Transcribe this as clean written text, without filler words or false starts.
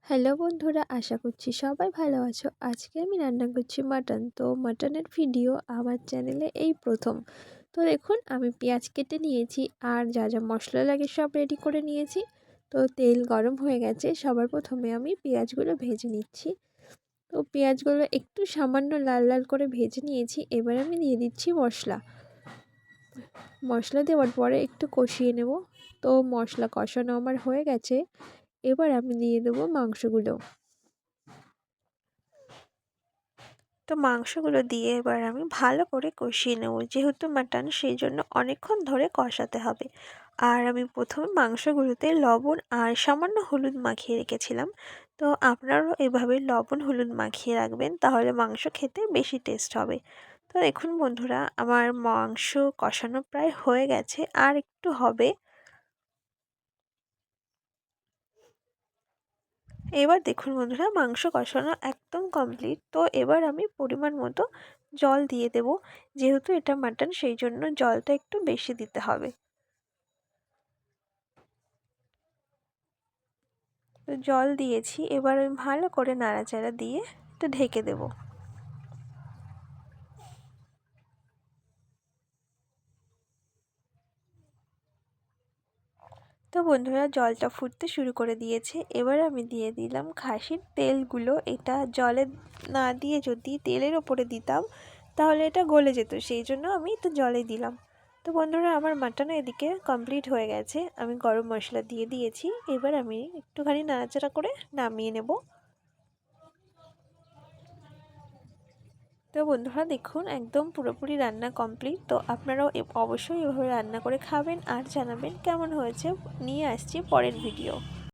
Hello বন্ধুরা, আশা করছি সবাই ভালো আছো। আজকে আমি রান্না করছি মাটন। তো মাটনের ভিডিও আমার চ্যানেলে এই প্রথম। তো দেখুন, আমি পেঁয়াজ কেটে নিয়েছি আর যা যা মশলা লাগে সব রেডি করে নিয়েছি। তো তেল গরম হয়ে গেছে, সবার প্রথমে আমি পেঁয়াজগুলো ভেজে নিচ্ছি। তো পেঁয়াজগুলো একটু সামান্য লাল লাল করে ভেজে নিয়েছি। এবার আমি দিয়ে দিচ্ছি মশলা। মশলা দেওয়ার পরে একটু কষিয়ে নেব। তো মশলা কষানো আমার হয়ে গেছে। এবার আমি দিয়ে দেবো মাংসগুলো। তো মাংসগুলো দিয়ে এবার আমি ভালো করে কষিয়ে নেব, যেহেতু মাটন সেই জন্য অনেকক্ষণ ধরে কষাতে হবে। আর আমি প্রথমে মাংসগুলোতে লবণ আর সামান্য হলুদ মাখিয়ে রেখেছিলাম। তো আপনারাও এভাবে লবণ হলুদ মাখিয়ে রাখবেন, তাহলে মাংস খেতে বেশি টেস্ট হবে। তো দেখুন বন্ধুরা, আমার মাংস কষানো প্রায় হয়ে গেছে, আর একটু হবে। এবার দেখুন বন্ধুরা, মাংস কষানো একদম কমপ্লিট। তো এবার আমি পরিমাণ মতো জল দিয়ে দেব, যেহেতু এটা মাটন সেই জন্য জলটা একটু বেশি দিতে হবে। তো জল দিয়েছি, এবার আমি ভালো করে নাড়াচাড়া দিয়ে একটু ঢেকে দেব। তো বন্ধুরা, জলটা ফুটতে শুরু করে দিয়েছে। এবার আমি দিয়ে দিলাম খাসির তেলগুলো। এটা জলে না দিয়ে যদি তেলের ওপরে দিতাম তাহলে এটা গলে যেত, সেই জন্য আমি তো জলে দিলাম। তো বন্ধুরা, আমার মাটন এদিকে কমপ্লিট হয়ে গেছে। আমি গরম মশলা দিয়ে দিয়েছি। এবার আমি একটুখানি নাড়াচাড়া করে নামিয়ে নেব। তো বন্ধুরা দেখুন, একদম পুরোপুরি রান্না কমপ্লিট। তো আপনারাও অবশ্যই এভাবে রান্না করে খাবেন আর জানাবেন কেমন হয়েছে। নিয়ে আসছি পরের ভিডিও।